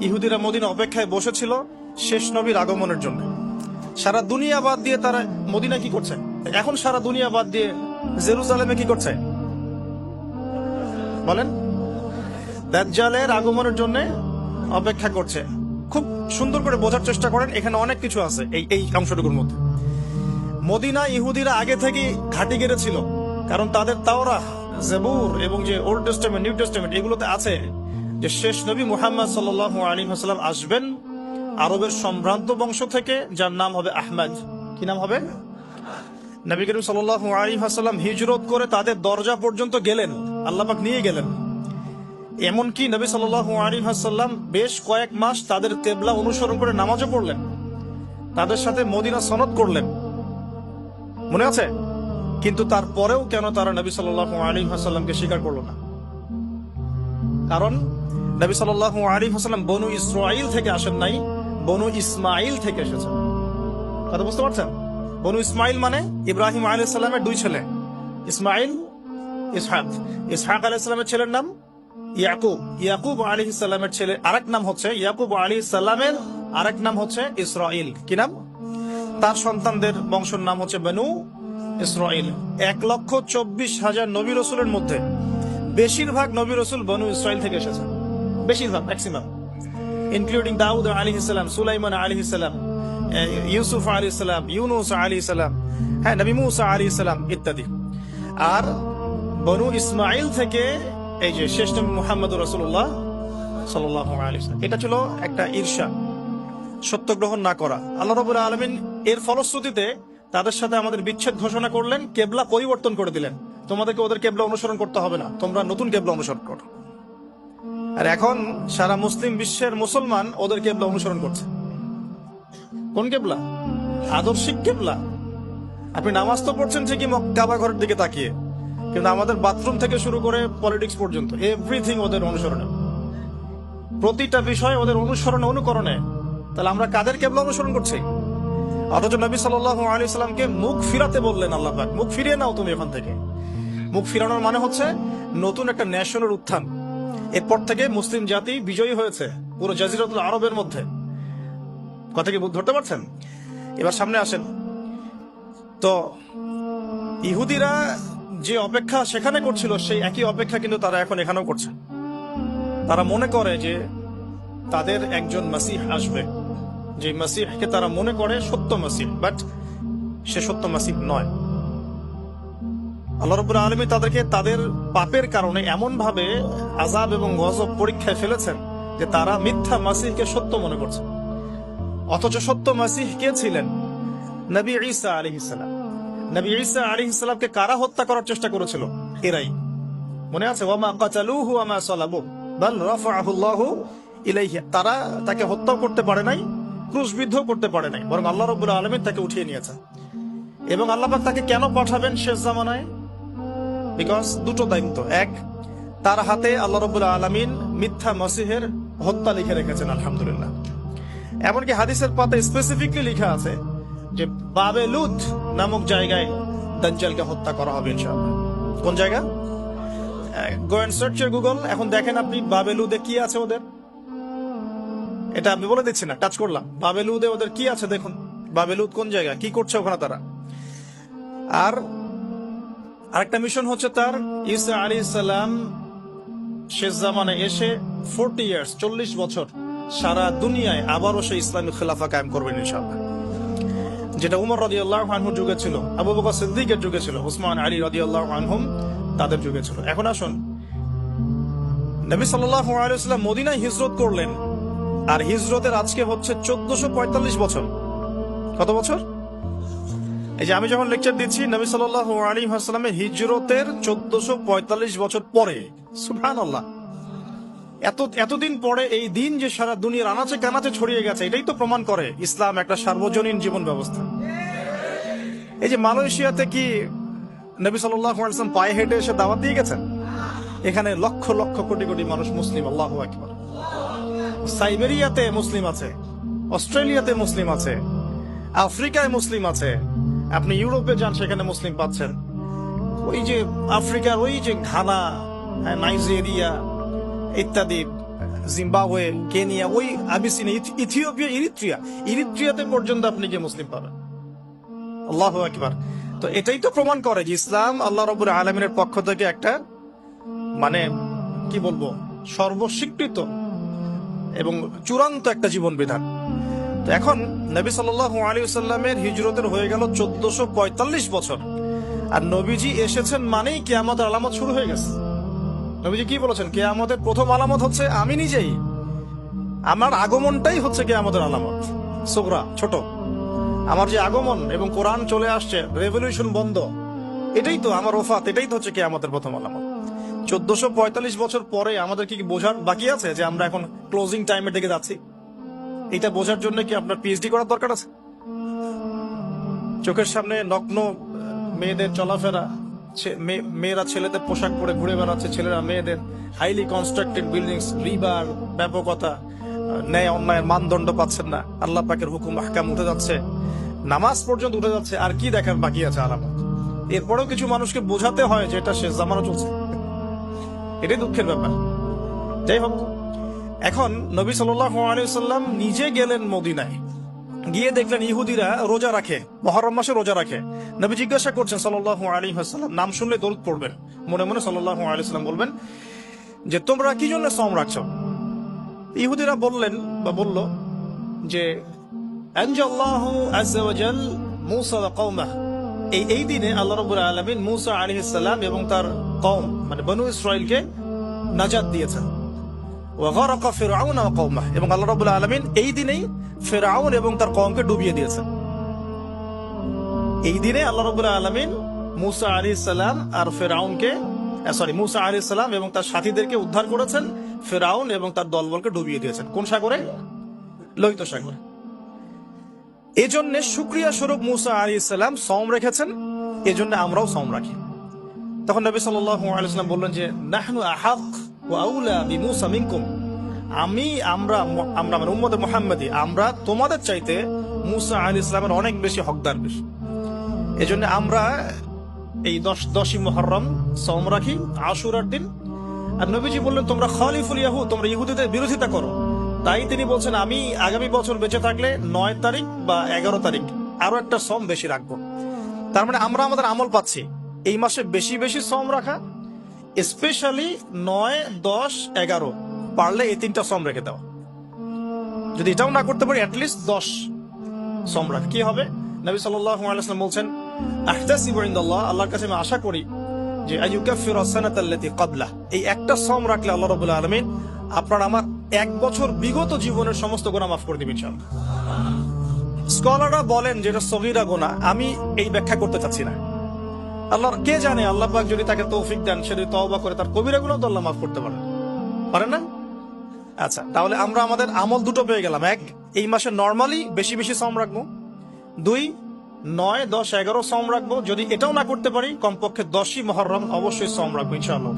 ইহুদিরা মদিনা অপেক্ষায় বসেছিল শেষ নবীর আগমনের জন্য। সারা দুনিয়া বাদ দিয়ে তারা মদিনা কি করছে এখন? সারা দুনিয়া বাদ দিয়ে জেরুজালেমে কি করছে বলেন? দাজ্জালের আগমনের জন্য অপেক্ষা করছে। খুব সুন্দর করে বোঝার চেষ্টা করেন, এখানে অনেক কিছু আছে এই অংশটুকুর মধ্যে। মদিনা ইহুদিরা আগে থেকে ঘাঁটি গেড়েছিল, কারণ তাদের তাওরাহ, জাবুর এবং যে ওল্ড টেস্টামেন্ট, নিউ টেস্টামেন্ট, এগুলোতে আছে যে শেষ নবী মুহাম্মদ সাল্লাল্লাহু আলাইহি ওয়াসাল্লাম আসবেন আরবের সম্ভ্রান্ত বংশ থেকে, যার নাম হবে আহমদ। কি নাম হবে? নবী করিম সাল্লাল্লাহু আলাইহি ওয়াসাল্লাম হিজরত করে তাদের দরজা পর্যন্ত গেলেন, আল্লাহ পাক নিয়ে গেলেন। এমনকি নবী সাল্লাল্লাহু আলাইহি ওয়াসাল্লাম বেশ কয়েক মাস তাদের কিবলা অনুসরণ করে নামাজও পড়লেন, তাদের সাথে মদিনা সনদ করলেন, মনে আছে? কিন্তু তারপরেও কেন তারা নবী সাল্লাল্লাহু আলাইহি ওয়াসাল্লামকে স্বীকার করলো না? কারণ নবী সাল্লাল্লাহু আলাইহি ওয়াসাল্লাম বনু ইসরাঈল থেকে আসেন নাই, বনু ইসমাঈল থেকে এসেছেন। কথা বুঝতে পারছেন? বনু ইসমাঈল মানে ইব্রাহিম আলাইহিস সালামের দুই ছেলে, ইসমাঈল, ইসহাক। ইসহাক আলাইহিস সালামের ছেলের নাম ইয়াকুব। ইয়াকুব আলাইহিস সালামের ছেলে আরেক নাম হচ্ছে, ইয়াকুব আলাইহিস সালামের আরেক নাম হচ্ছে ইসরাঈল। কি নাম? তার সন্তানদের বংশের নাম হচ্ছে বনু ইসরাঈল। 1,24,000 নবী রাসূলের মধ্যে বেশিরভাগ নবী রাসূল বনু ইসরাঈল থেকে এসেছেন, বেশিরভাগ, ম্যাক্সিমাম, ইনক্লুডিং দাউদ আলাইহিস সালাম, সুলাইমান আলাইহিস সালাম, ইউসুফ আলাইহিস সালাম, ইউনুস আলাইহিস সালাম, হ্যাঁ, নবী মুসা আলাইহিস সালাম ইত্যাদি। আর বনু ইসমাঈল থেকে এই যে শেষ নবী মুহাম্মদুর রাসূলুল্লাহ সাল্লাল্লাহু আলাইহি ওয়াসাল্লাম। এটা ছিল একটা ঈর্ষা, সত্য গ্রহণ না করা। আল্লাহ রাব্বুল আলামিন এর ফলশ্রুতিতে তাদের সাথে আমাদের বিচ্ছেদ ঘোষণা করলেন, কেবলা পরিবর্তন করে দিলেন। তোমাদেরকে ওদের কেবলা অনুসরণ করতে হবে না, তোমরা নতুন কেবলা অনুসরণ করো। আর এখন সারা মুসলিম বিশ্বের মুসলমান ওদের কেবলা অনুসরণ করছে। কোন কেবলা? আদর্শিক কেবলা। আপনি নামাজ তো পড়ছেন ঠিকই কাবা ঘরের দিকে তাকিয়ে, কিন্তু আমাদের বাথরুম থেকে শুরু করে পলিটিক্স পর্যন্ত এভরিথিং ওদের অনুসরণে, প্রতিটা বিষয় ওদের অনুসরণে, অনুকরণে। তাহলে আমরা কাদের কেবলা অনুসরণ করছি? অথচ নবী সাল্লাল্লাহু আলাইহি সাল্লামকে মুখ ফিরাতে বললেন আল্লাহ পাক, মুখ ফিরিয়ে নাও তুমি এখান থেকে। মুখ ফিরানোর মানে হচ্ছে নতুন একটা ন্যাশনের উত্থান। এরপর থেকে মুসলিম জাতি বিজয়ী হয়েছে পুরো জাজিরাতুল আরবের মধ্যে। কথা কি ধরতে পারছেন? এবার সামনে আসেন তো, ইহুদিরা যে অপেক্ষা সেখানে করছিল সেই একই অপেক্ষা কিন্তু তারা এখন এখানেও করছে। তারা মনে করে যে তাদের একজন মাসিহ আসবে, যে মাসিহকে তারা মনে করে সত্য মাসিহ, বাট সে সত্য মাসিহ নয়। আল্লাহ রাব্বুল আলামিন তাদেরকে তাদের পাপের কারণে এমন ভাবে আযাব এবং গজব পরীক্ষায় ফেলেছেন যে তারা মিথ্যা মাসিহকে সত্য মনে করছে। অথচ সত্য মাসিহ কে ছিলেন? নবী ঈসা আলাইহিস সালাম। নবী ঈসা আলাইহিস সালামকে কারা হত্যা করার চেষ্টা করেছিল? এরাই। মনে আছে? ওয়ামা কাতালুহু ওয়ামা সালাবু বাল রাফাআহু আল্লাহু ইলাইহি। তারা তাকে হত্যা করতে পারে নাই, ক্রুশবিদ্ধ করতে পারে নাই, বরং আল্লাহ রাব্বুল আলামিন তাকে উঠিয়ে নিয়েছেন। এবং আল্লাহ পাক তাকে কেন পাঠাবেন শেষ জামানায়? বিকজ দুটো দায়িত্ব। এক, তার হাতে আল্লাহ রাব্বুল আলামিন মিথ্যা মাসিহের হত্যা লিখে রেখেছেন, আলহামদুলিল্লাহ। এমনকি হাদিসের পাতায় স্পেসিফিকলি লেখা আছে যে বাবেলুদ নামক জায়গায় দাজ্জালকে হত্যা করা হবে ইনশাআল্লাহ। কোন জায়গা? Go and search your Google, এখন দেখেন আপনি বাবেলুদে কি আছে ওদের। এটা আমি বলে দিচ্ছি না, টাচ করলাম। বাবেলুদে ওদের কি আছে দেখুন। বাবেলুদ কোন জায়গা, কি করছে ওখানে তারা। আর আরেকটা মিশন হচ্ছে তার, ঈসা আলাইহিস সালাম শেষ জামানে এসে 40 ইয়ার্স, 40 বছর সারা দুনিয়ায় আবারও সে ইসলামী খেলাফা কায়েম করবেন ইনশাআল্লাহ। যেটা উমর রাদিয়াল্লাহু আনহুর যুগে ছিল, আবু বকর সিদ্দিকের যুগে ছিল, উসমান আলী রাদিয়াল্লাহু আনহুম তাদের যুগে ছিল। এখন আসুন, নবী সাল্লাল্লাহু আলাইহি ওয়াসাল্লাম মদিনায় হিজরত করলেন, আর হিজরতের আজকে হচ্ছে 1445 বছর। কত বছর? এই যে আমি যখন লেকচার দিচ্ছি, নবী সাল্লাল্লাহু আলাইহি ওয়াসাল্লামের হিজরতের 1445 বছর পরে। সুবহানাল্লাহ। এতদিন পরে এই দিন যে সারা দুনিয়ার আনাচে কানাচে ছড়িয়ে গেছে, এটাই তো প্রমাণ করে ইসলাম একটা সার্বজনীন জীবন ব্যবস্থা। এই যে মালয়েশিয়াতে কি নবী সাল্লাল্লাহু আলাইহি ওয়াসাল্লাম পায়ে হেঁটে এসে দাওয়াত দিয়ে গেছেন? এখানে লক্ষ লক্ষ কোটি কোটি মানুষ মুসলিম, আল্লাহু আকবার। সাইবেরিয়াতে মুসলিম আছে, অস্ট্রেলিয়াতে মুসলিম আছে, আফ্রিকায় মুসলিম আছে, আপনি ইউরোপে যান সেখানে মুসলিম পাচ্ছেন। ওই যে আফ্রিকার ওই যে ঘানা, নাইজেরিয়া ইত্যাদি, জিম্বাবুয়ে, কেনিয়া, ওই আবিসিনিয়া, ইথিওপিয়া, ইরিত্রিয়াতে পর্যন্ত আপনি গিয়ে মুসলিম পাবেন। আল্লাহু আকবার। তো এটাই তো প্রমাণ করে যে ইসলাম আল্লাহ রাব্বুল আলামিনের পক্ষ থেকে একটা মানে কি বলবো সর্বস্বীকৃত এবং চূড়ান্ত একটা জীবন বিধান। তো এখন নবী সাল্লাল্লাহু আলাইহি ওয়াসাল্লামের হিজরতের হয়ে গেল 1445 বছর, আর নবীজি এসেছেন মানেই কিয়ামতের আলামত শুরু হয়ে গেছে। নবীজি কি বলেছেন? কিয়ামতের প্রথম আলামত হচ্ছে আমি নিজেই, আমার আগমনটাই হচ্ছে কিয়ামতের আলামত সুগরা, ছোট। আমার যে আগমন এবং কোরআন চলে আসছে, রেভলিউশন বন্ধ, এটাই তো আমার ওফাত, এটাই তো হচ্ছে কিয়ামতের প্রথম আলামত। 1445 বছর পরে আমাদের কি বোঝার বাকি আছে যে আমরা এখন ক্লোজিং টাইমের দিকে যাচ্ছি? এটা বোঝার জন্য কি আপনার পিএইচডি করার দরকার আছে? চোখের সামনে নগ্ন মেয়েদের চলাফেরা, মেয়েরা ছেলেদের পোশাক পরে ঘুরে বেড়াচ্ছে, ছেলেরা মেয়েদের, হাইলি কনস্ট্রাক্টেড বিল্ডিংস, রিবার, ব্যাপকতা, ন্যায় অন্যায়ের মানদণ্ড পাচ্ছেন না, আল্লাহ পাকের হুকুম আহকাম উঠে যাচ্ছে, নামাজ পর্যন্ত উঠে যাচ্ছে, আর কি দেখার বাকি আছে আলামত? এরপরেও কিছু মানুষকে বোঝাতে হয় যে এটা শেষ জামানা চলছে, এটাই দুঃখের ব্যাপার। যাই হোক, এখন নবী সাল্লাল্লাহু আলাইহি ওয়াসাল্লাম নিজে গেলেন মদিনায়, গিয়ে দেখলেন ইহুদিরা রোজা রাখে, মুহররম মাসে রোজা রাখে। নবী জিজ্ঞাসা করছেন সাল্লাল্লাহু আলাইহি ওয়াসাল্লাম, নাম শুনলে দরুদ পড়বেন, মনে মনে সাল্লাল্লাহু আলাইহি ওয়াসাল্লাম বলবেন যে তোমরা কি জন্য সওম রাখছো? ইহুদিরা বললেন বা বলল যে আনজাল্লাহু আযজা ওয়া জাল মূসা ওয়া কওমাহ, এই দিনে আল্লাহ রাব্বুল আলামিন মূসা আলাইহিস সালাম এবং তার কওম মানে বনু ইসরাইলকে নাজাত দিয়েছেন। ওয়া গারাকা ফিরআউন ওয়া কওমাহ, এবং আল্লাহ রাব্বুল আলামিন এই দিনেই ফিরআউন এবং তার কওমকে ডুবিয়ে দিয়েছেন। এই দিনে আল্লাহ রাব্বুল আলামিন মূসা আলাইহিস সালাম আর ফিরআউনকে মূসা আলাইহিস সালাম এবং তার সাথীদেরকে উদ্ধার করেছেন, ফিরআউন এবং তার দলবলকে ডুবিয়ে দিয়েছেন। কোন সাগরে? লোহিত সাগরে। এজন্য শুকরিয়া স্বরূপ মূসা আলাইহিস সালাম সওম রেখেছেন, এজন্য আমরাও সওম রাখি। তখন নবী সাল্লাল্লাহু আলাইহি ওয়াসাল্লাম বললেন যে নাহনু আহাক ওয়া আউলা বিমূসা মিনকুম, আমরা মানে উম্মতে মুহাম্মাদি, আমরা তোমাদের চাইতে মূসা আলাইহিস সালামের অনেক বেশি হকদার বেশি। এজন্য আমরা এই 10ই মুহররম সওম রাখি, আশুরার দিন। আর নবীজি বললেন তোমরা খালিফুল ইয়াহুদ, তোমরা ইহুদিদের বিরোধিতা করো। তাই তিনি বলছেন আমি আগামী বছর বেঁচে থাকলে 9 তারিখ বা 11 তারিখ আরো একটা সওম বেশি রাখবো। তার মানে আমরা আমাদের আমল পাচ্ছি এই মাসে বেশি বেশি সওম রাখা, স্পেশালি 9, 10, 11, পারলে এই 3টা সওম রেখে দেওয়া। যদি এটাও না করতে পারি অ্যাটলিস্ট 10 সওম রাখা। কি হবে? নবী সাল্লাল্লাহু আলাইহি ওয়াসাল্লাম বলছেন আহতাসিবু ইনদাল্লাহ, আল্লাহর কাছে আমি আশা করি যে আইয়ুকাফিরু সানাতাল্লাতী ক্বাবলা, এই একটা সওম রাখলে আল্লাহ রাব্বুল আলামিন আপনার আমার 1 বছর বিগত জীবনের সমস্ত গুনাহ মাফ করে দিবেন ইনশাআল্লাহ। স্কলাররা বলেন যেটা সগীরা গুনাহ, আমি এই ব্যাখ্যা করতে চাচ্ছি না। আল্লাহর কে জানে, আল্লাহ পাক যদি তাকে তৌফিক দেন, সে যদি তওবা করে তার কবিরা গুনাহ তো আল্লাহ মাফ করতে পারেন না? আচ্ছা, তাহলে আমরা আমাদের আমল দুটো পেয়ে গেলাম। 1, এই মাসে নরমালি বেশি বেশি সওম রাখবো। 2, 9, 10, 11 সওম রাখবো। যদি এটাও না করতে পারি কমপক্ষে 10ই মুহররম অবশ্যই সওম রাখবো ইনশাআল্লাহ।